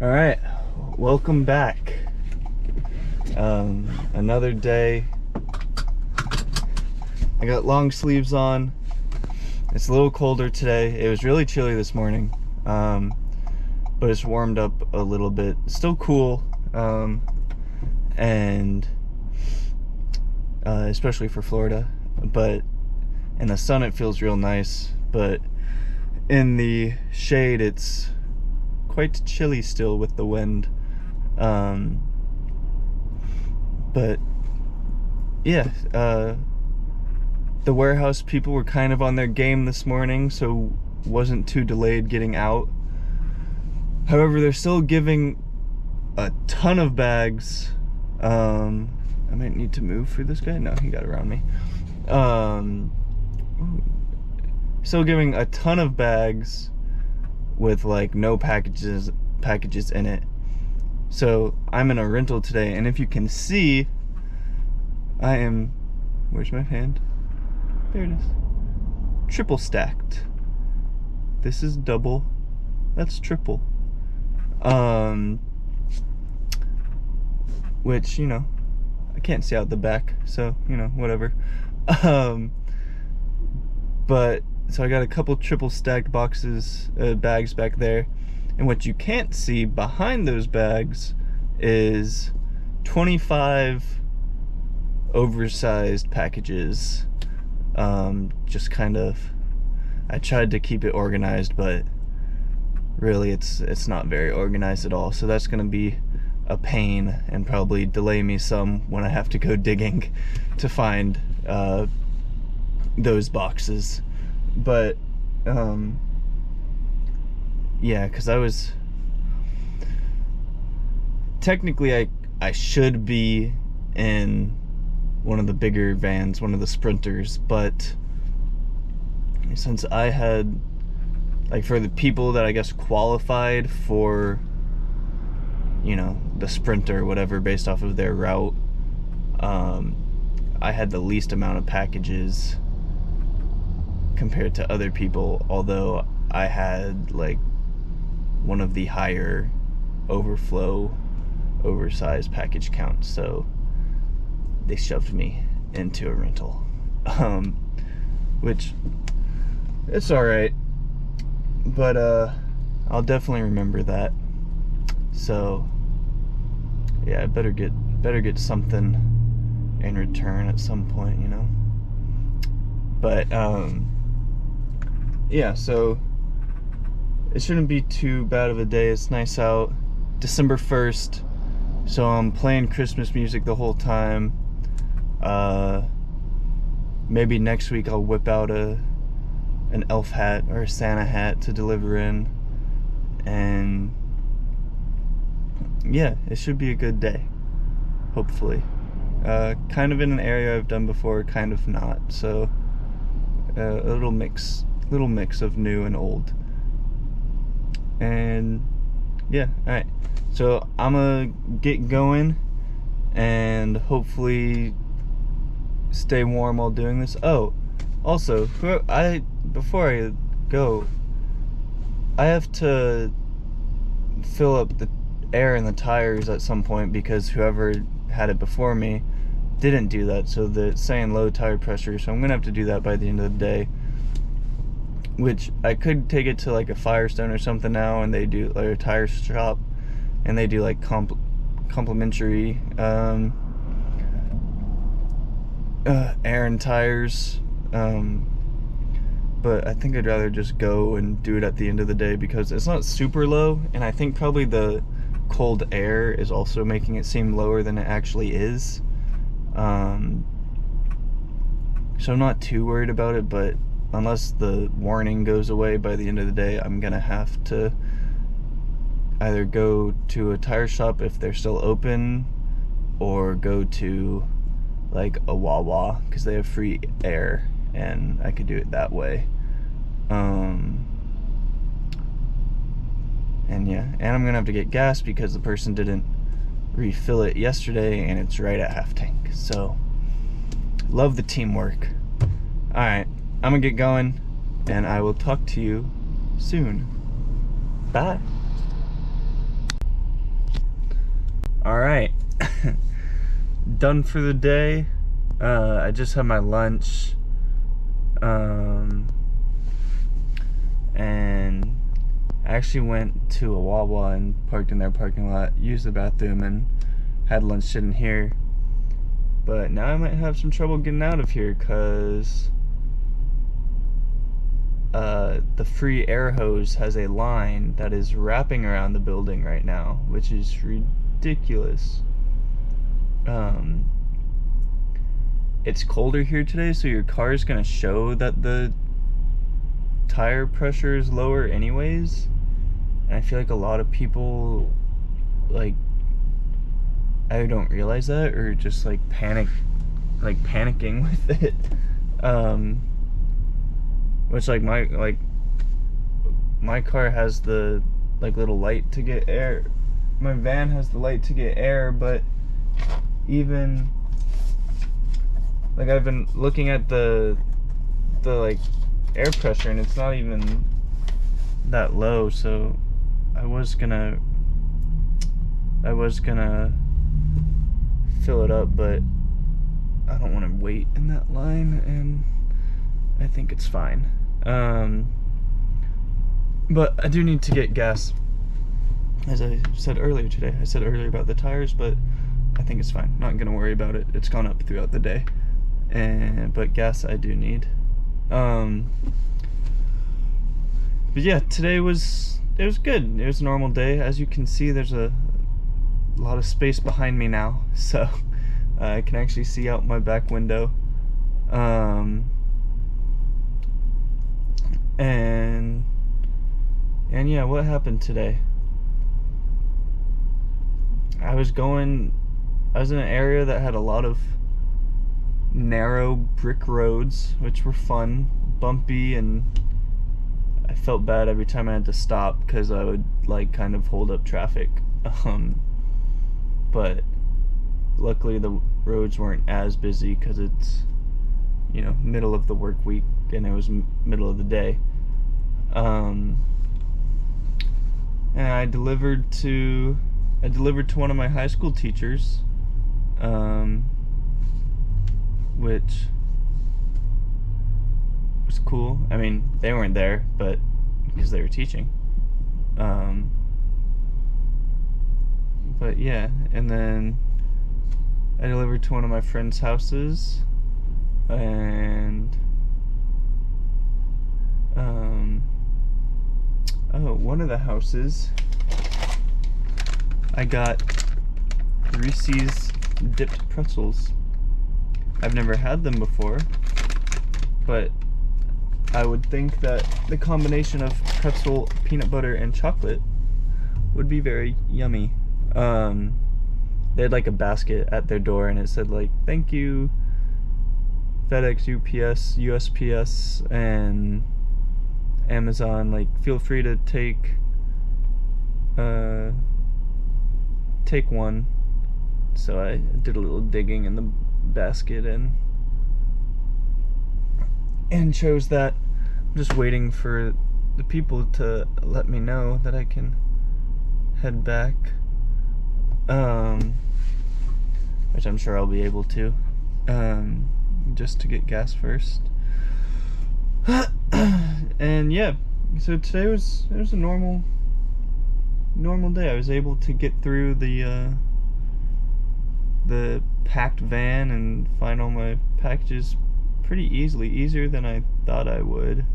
All right, welcome back. Another day. I got long sleeves on. It's a little colder today. It was really chilly this morning, but it's warmed up a little bit. Still cool, and especially for Florida. But in the sun, it feels real nice. But in the shade, it's quite chilly still with the wind. But yeah, the warehouse people were kind of on their game this morning, so wasn't too delayed getting out. However, they're still giving a ton of bags. I might need to move for this guy. No, he got around me. Still giving a ton of bags with like no packages in it. So I'm in a rental today, and if you can see, I am, where's my hand? There it is. Triple stacked. This is double, that's triple. Which, you know, I can't see out the back, so, you know, whatever. But so I got a couple triple stacked boxes, bags back there, and what you can't see behind those bags is 25 oversized packages. Just kind of, I tried to keep it organized, but really it's not very organized at all. So that's gonna be a pain and probably delay me some when I have to go digging to find those boxes. But yeah, because I was technically I should be in one of the bigger vans, one of the Sprinters, but since I had, like, for the people that I guess qualified for, you know, the Sprinter or whatever based off of their route, I had the least amount of packages compared to other people, although I had like one of the higher oversized package counts, so they shoved me into a rental, which it's all right, but I'll definitely remember that. So yeah, I better get something in return at some point, you know. But yeah, so it shouldn't be too bad of a day. It's nice out. December 1st, so I'm playing Christmas music the whole time. Maybe next week I'll whip out an elf hat or a Santa hat to deliver in, and yeah, it should be a good day, hopefully. Kind of in an area I've done before, kind of not, so a little mix of new and old. And yeah, alright, so I'm gonna get going and hopefully stay warm while doing this. Oh, also, before I go, I have to fill up the air in the tires at some point because whoever had it before me didn't do that, so it's saying low tire pressure, so I'm gonna have to do that by the end of the day, which I could take it to like a Firestone or something now, and they do, like a tire shop, and they do like complimentary air and tires, but I think I'd rather just go and do it at the end of the day because it's not super low, and I think probably the cold air is also making it seem lower than it actually is. So I'm not too worried about it, but unless the warning goes away by the end of the day, I'm gonna have to either go to a tire shop if they're still open, or go to like a Wawa because they have free air and I could do it that way. And yeah, and I'm gonna have to get gas because the person didn't refill it yesterday and it's right at half tank. So love the teamwork. All right, I'm gonna get going and I will talk to you soon. Bye. All right. Done for the day. I just had my lunch. And I actually went to a Wawa and parked in their parking lot, used the bathroom, and had lunch sitting here. But now I might have some trouble getting out of here because the free air hose has a line that is wrapping around the building right now, which is ridiculous. It's colder here today, so your car is going to show that the tire pressure is lower anyways. And I feel like a lot of people like either don't realize that or just like panicking with it. Which my car has the like little light to get air. My van has the light to get air, but even like I've been looking at the like air pressure and it's not even that low, so I was gonna fill it up, but I don't want to wait in that line, and I think it's fine. But I do need to get gas, as I said earlier today. I said earlier about the tires, but I think it's fine. Not gonna worry about it. It's gone up throughout the day, but gas I do need. But yeah, today it was good. It was a normal day. As you can see, there's a lot of space behind me now, so I can actually see out my back window. And yeah, what happened today? I was in an area that had a lot of narrow brick roads, which were fun, bumpy, and I felt bad every time I had to stop because I would like kind of hold up traffic. But luckily the roads weren't as busy because it's, you know, middle of the work week and it was middle of the day. And I delivered to one of my high school teachers, which was cool. I mean, they weren't there, but because they were teaching. But yeah, and then I delivered to one of my friends' houses, and one of the houses I got Reese's dipped pretzels. I've never had them before, but I would think that the combination of pretzel, peanut butter, and chocolate would be very yummy. They had like a basket at their door and it said like, thank you FedEx, UPS, USPS, and Amazon, like feel free to take one. So I did a little digging in the basket and chose that. I'm just waiting for the people to let me know that I can head back, which I'm sure I'll be able to, just to get gas first. And yeah, so today was a normal day. I was able to get through the packed van and find all my packages pretty easily, easier than I thought I would.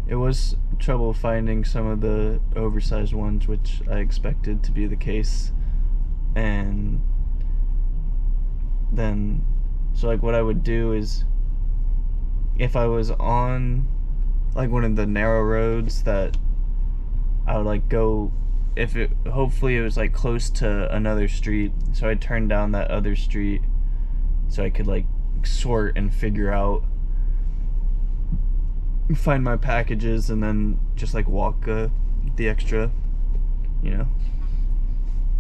It was trouble finding some of the oversized ones, which I expected to be the case. And then, so like what I would do is, if I was on like one of the narrow roads that I would like go, hopefully it was like close to another street, so I'd turn down that other street so I could like sort and figure out, find my packages, and then just like walk the extra, you know,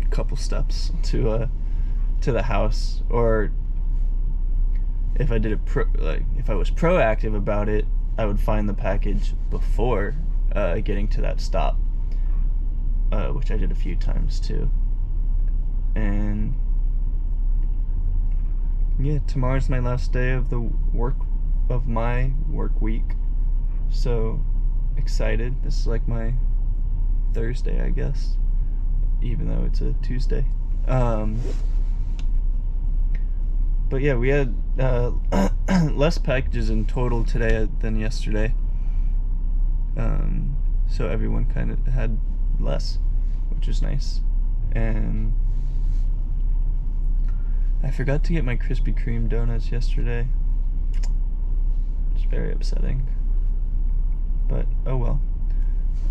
couple steps to the house. Or if I did it if I was proactive about it, I would find the package before getting to that stop. which I did a few times too. And yeah, tomorrow's my last day of my work week. So excited. This is like my Thursday, I guess, even though it's a Tuesday. But yeah, we had less packages in total today than yesterday. So everyone kind of had less, which is nice. And I forgot to get my Krispy Kreme donuts yesterday. It's very upsetting. But oh well.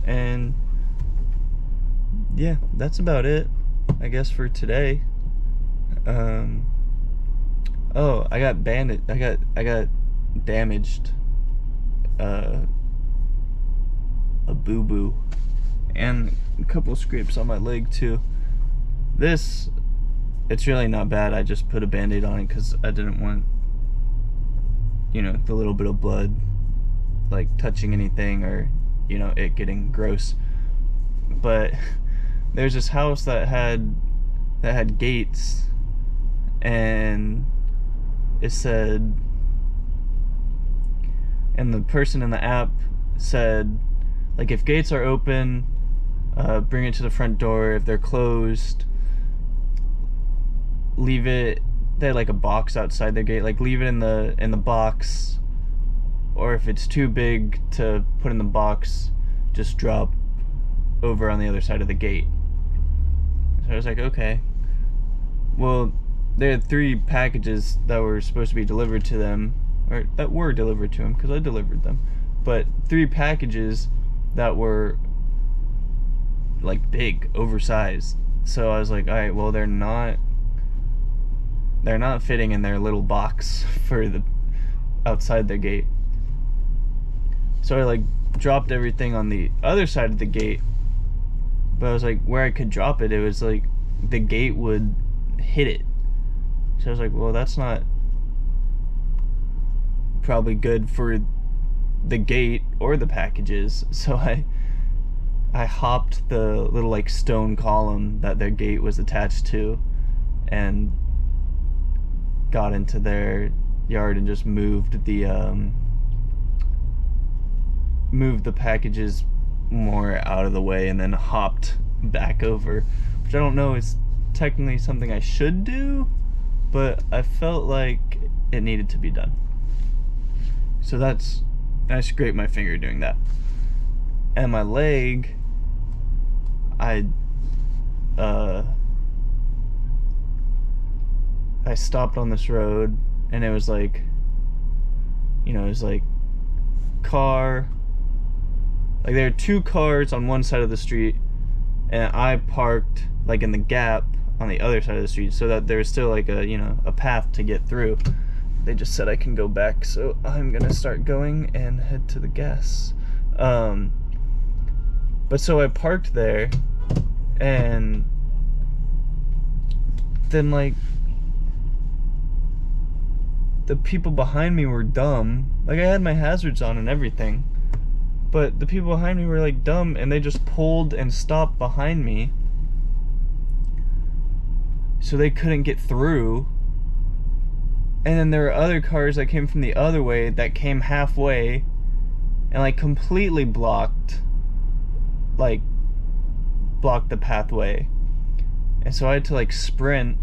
And yeah, that's about it, I guess, for today. Oh, I got damaged. A boo-boo. And a couple of scrapes on my leg too. It's really not bad. I just put a band-aid on it because I didn't want, the little bit of blood like touching anything or, it getting gross. But there's this house that had gates, and it said, and the person in the app said, like, if gates are open, bring it to the front door. If they're closed, leave it. They had like a box outside their gate. Like, leave it in the box, or if it's too big to put in the box, just drop over on the other side of the gate. So I was like, okay. Well, they had 3 packages that were supposed to be delivered to them, or that were delivered to them because I delivered them. But 3 packages that were like big, oversized. So I was like, all right, well, they're not fitting in their little box for the outside their gate. So I like dropped everything on the other side of the gate, but I was like, where I could drop it, it was like the gate would hit it. So I was like, well, that's not probably good for the gate or the packages. So I hopped the little like stone column that their gate was attached to and got into their yard and just moved the packages more out of the way, and then hopped back over, which I don't know is technically something I should do, but I felt like it needed to be done. So I scraped my finger doing that. And my leg, I stopped on this road, and it was like, it was like car, like there are 2 cars on one side of the street, and I parked like in the gap on the other side of the street, so that there was still like a path to get through. They just said I can go back, so I'm gonna start going and head to the gas. But so I parked there, and then like the people behind me were dumb. Like, I had my hazards on and everything, but the people behind me were like dumb, and they just pulled and stopped behind me so they couldn't get through. And then there were other cars that came from the other way that came halfway and like completely blocked the pathway. And so I had to like sprint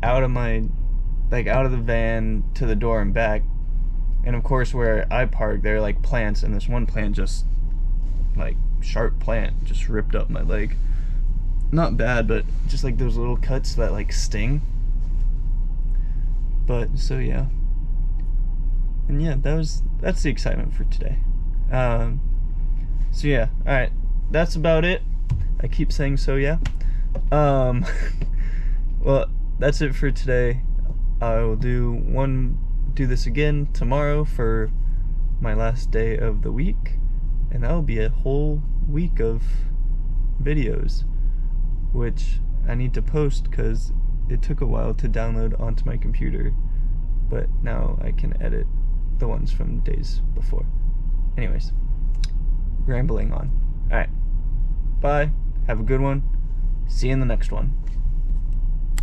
out of the van to the door and back. And of course, where I parked, there are like plants, and this one plant just, like, sharp plant, just ripped up my leg. Not bad, but just like those little cuts that like sting. But so yeah. And yeah, that's the excitement for today. So yeah, alright. That's about it. I keep saying so yeah. Well, that's it for today. I will do this again tomorrow for my last day of the week, and that'll be a whole week of videos, which I need to post because it took a while to download onto my computer, but now I can edit the ones from days before. Anyways, rambling on. Alright, Bye. Have a good one. See you in the next one.